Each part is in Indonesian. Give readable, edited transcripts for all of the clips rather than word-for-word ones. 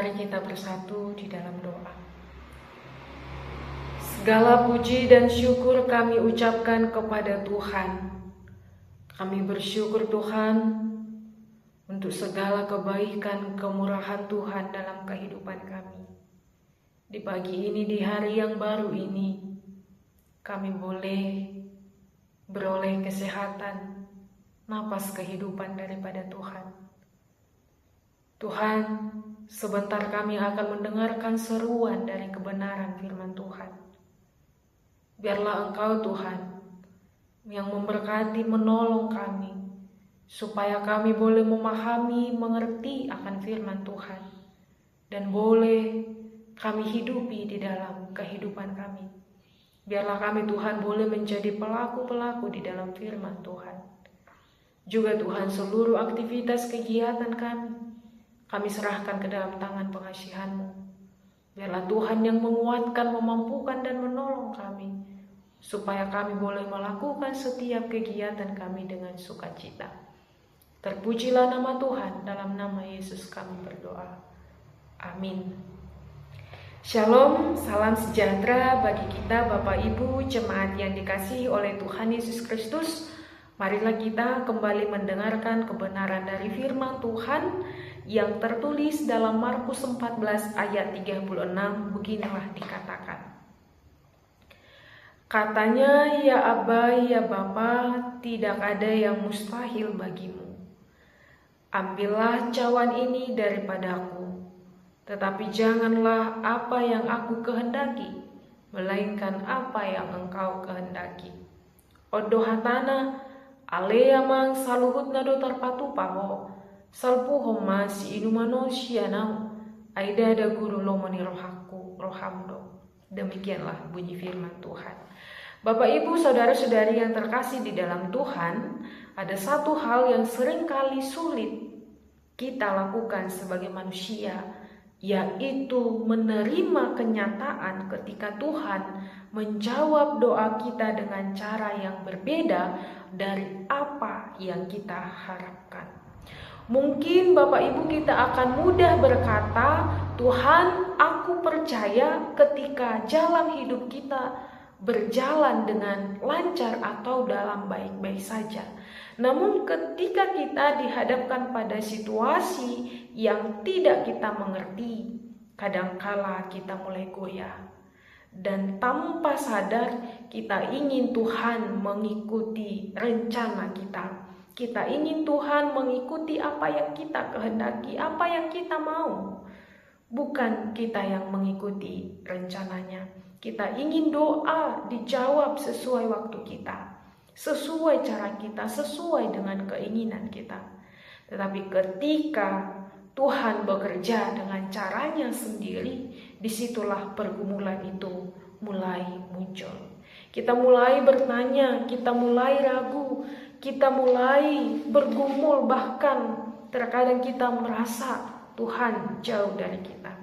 Mari kita bersatu di dalam doa. Segala puji dan syukur kami ucapkan kepada Tuhan. Kami bersyukur Tuhan untuk segala kebaikan, kemurahan Tuhan dalam kehidupan kami. Di pagi ini, di hari yang baru ini, kami boleh beroleh kesehatan, napas kehidupan daripada Tuhan. Tuhan, sebentar kami akan mendengarkan seruan dari kebenaran firman Tuhan. Biarlah Engkau Tuhan yang memberkati, menolong kami, supaya kami boleh memahami, mengerti akan firman Tuhan, dan boleh kami hidupi di dalam kehidupan kami. Biarlah kami Tuhan boleh menjadi pelaku-pelaku di dalam firman Tuhan. Juga Tuhan, seluruh aktivitas kegiatan kami serahkan ke dalam tangan pengasihan-Mu. Biarlah Tuhan yang menguatkan, memampukan, dan menolong kami, supaya kami boleh melakukan setiap kegiatan kami dengan sukacita. Terpujilah nama Tuhan, dalam nama Yesus kami berdoa. Amin. Shalom, salam sejahtera bagi kita Bapak Ibu jemaat yang dikasihi oleh Tuhan Yesus Kristus. Marilah kita kembali mendengarkan kebenaran dari firman Tuhan yang tertulis dalam Markus 14 ayat 36. Beginilah dikatakan. Katanya, ya Aba, ya Bapa, tidak ada yang mustahil bagimu. Ambillah cawan ini daripadaku, tetapi janganlah apa yang aku kehendaki, melainkan apa yang Engkau kehendaki. Odohatana, alea mang saluhut nado tarpatu paho, salpuho masi inumano sianau, aida ada guru lomoni rohamdo. Demikianlah bunyi firman Tuhan. Bapak Ibu saudara-saudari yang terkasih di dalam Tuhan, ada satu hal yang seringkali sulit kita lakukan sebagai manusia, yaitu menerima kenyataan ketika Tuhan menjawab doa kita dengan cara yang berbeda dari apa yang kita harapkan. Mungkin Bapak Ibu kita akan mudah berkata, Tuhan, aku percaya, ketika jalan hidup kita berjalan dengan lancar atau dalam baik-baik saja. Namun ketika kita dihadapkan pada situasi yang tidak kita mengerti, kadangkala kita mulai goyah. Dan tanpa sadar kita ingin Tuhan mengikuti rencana kita. Kita ingin Tuhan mengikuti apa yang kita kehendaki, apa yang kita mau. Bukan kita yang mengikuti rencananya. Kita ingin doa dijawab sesuai waktu kita, sesuai cara kita, sesuai dengan keinginan kita. Tetapi ketika Tuhan bekerja dengan caranya sendiri, disitulah pergumulan itu mulai muncul. Kita mulai bertanya, kita mulai ragu, kita mulai bergumul, bahkan terkadang kita merasa Tuhan jauh dari kita.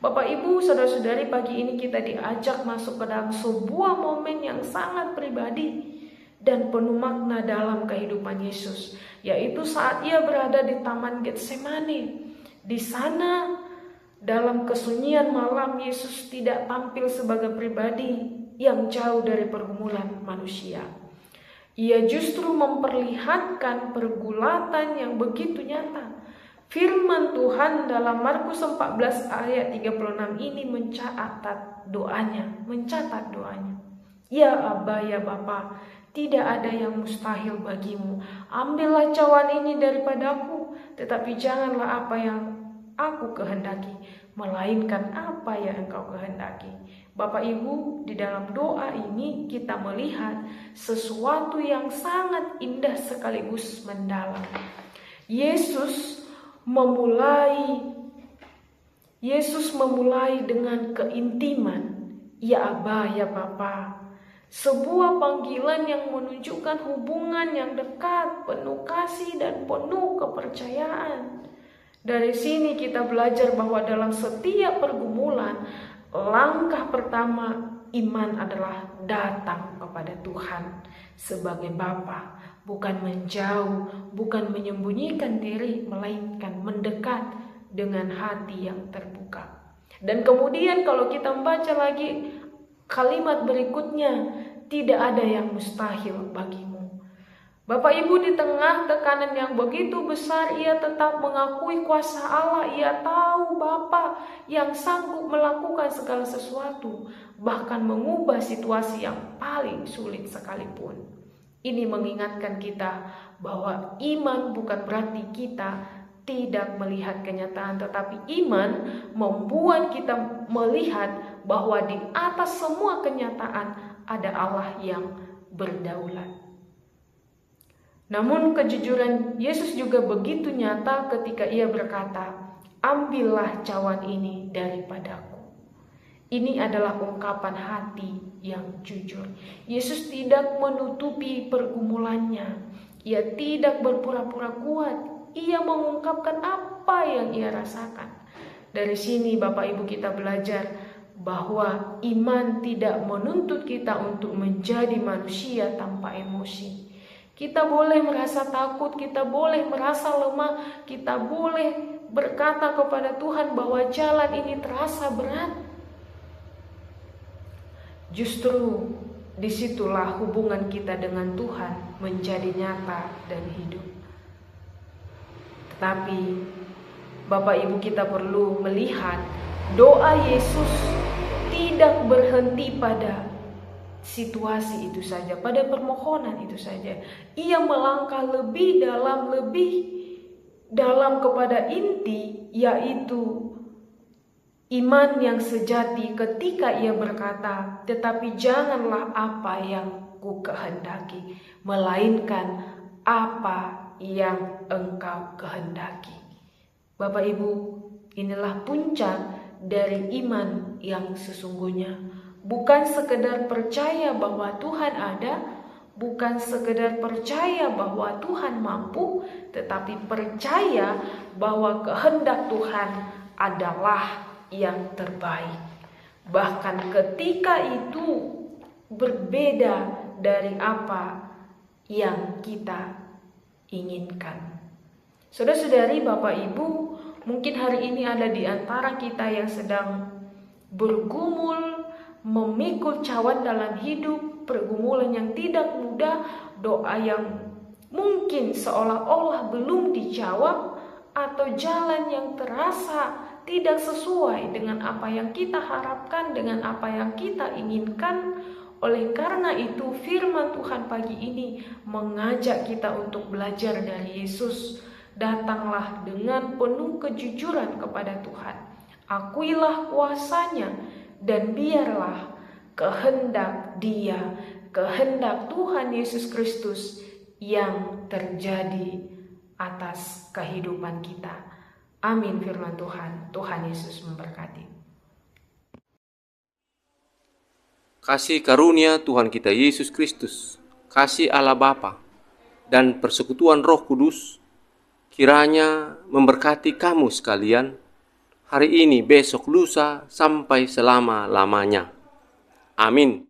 Bapak Ibu saudara-saudari, pagi ini kita diajak masuk ke dalam sebuah momen yang sangat pribadi dan penuh makna dalam kehidupan Yesus, yaitu saat Ia berada di Taman Getsemani. Di sana dalam kesunyian malam, Yesus tidak tampil sebagai pribadi yang jauh dari pergumulan manusia. Ia justru memperlihatkan pergulatan yang begitu nyata. Firman Tuhan dalam Markus 14 ayat 36 ini mencatat doanya. Ya Aba, ya Bapa, tidak ada yang mustahil bagimu. Ambillah cawan ini daripadaku, tetapi janganlah apa yang aku kehendaki, melainkan apa yang Engkau kehendaki. Bapak Ibu, di dalam doa ini kita melihat sesuatu yang sangat indah sekaligus mendalam. Yesus memulai dengan keintiman, ya Aba, ya Bapa. Sebuah panggilan yang menunjukkan hubungan yang dekat, penuh kasih dan penuh kepercayaan. Dari sini kita belajar bahwa dalam setiap pergumulan, langkah pertama iman adalah datang kepada Tuhan sebagai Bapa, bukan menjauh, bukan menyembunyikan diri, melainkan mendekat dengan hati yang terbuka. Dan kemudian kalau kita membaca lagi kalimat berikutnya, tidak ada yang mustahil bagimu. Bapak Ibu, di tengah tekanan yang begitu besar, ia tetap mengakui kuasa Allah. Ia tahu Bapa yang sanggup melakukan segala sesuatu, bahkan mengubah situasi yang paling sulit sekalipun. Ini mengingatkan kita bahwa iman bukan berarti kita tidak melihat kenyataan, tetapi iman membuat kita melihat bahwa di atas semua kenyataan ada Allah yang berdaulat. Namun kejujuran Yesus juga begitu nyata ketika ia berkata, "Ambillah cawan ini daripadaku." Ini adalah ungkapan hati yang jujur. Yesus tidak menutupi pergumulannya. Ia tidak berpura-pura kuat. Ia mengungkapkan apa yang ia rasakan. Dari sini Bapak Ibu kita belajar bahwa iman tidak menuntut kita untuk menjadi manusia tanpa emosi. Kita boleh merasa takut, kita boleh merasa lemah, kita boleh berkata kepada Tuhan bahwa jalan ini terasa berat. Justru disitulah hubungan kita dengan Tuhan menjadi nyata dan hidup. Tetapi Bapak Ibu kita perlu melihat doa Yesus tidak berhenti pada situasi itu saja, pada permohonan itu saja. Ia melangkah lebih dalam kepada inti, yaitu iman yang sejati ketika ia berkata, "Tetapi janganlah apa yang ku kehendaki, melainkan apa yang engkau kehendaki." Bapak Ibu, inilah puncak dari iman yang sesungguhnya. Bukan sekedar percaya bahwa Tuhan ada, bukan sekedar percaya bahwa Tuhan mampu, tetapi percaya bahwa kehendak Tuhan adalah yang terbaik. Bahkan ketika itu berbeda dari apa yang kita inginkan. Saudara-saudari, Bapak Ibu, mungkin hari ini ada di antara kita yang sedang bergumul, memikul cawan dalam hidup, pergumulan yang tidak mudah, doa yang mungkin seolah-olah belum dijawab, atau jalan yang terasa tidak sesuai dengan apa yang kita harapkan, dengan apa yang kita inginkan. Oleh karena itu, firman Tuhan pagi ini mengajak kita untuk belajar dari Yesus. Datanglah dengan penuh kejujuran kepada Tuhan. Akuilah kuasanya, dan biarlah kehendak Dia, kehendak Tuhan Yesus Kristus yang terjadi atas kehidupan kita. Amin firman Tuhan. Tuhan Yesus memberkati. Kasih karunia Tuhan kita Yesus Kristus, kasih Allah Bapa, dan persekutuan Roh Kudus kiranya memberkati kamu sekalian hari ini, besok, lusa, sampai selama-lamanya. Amin.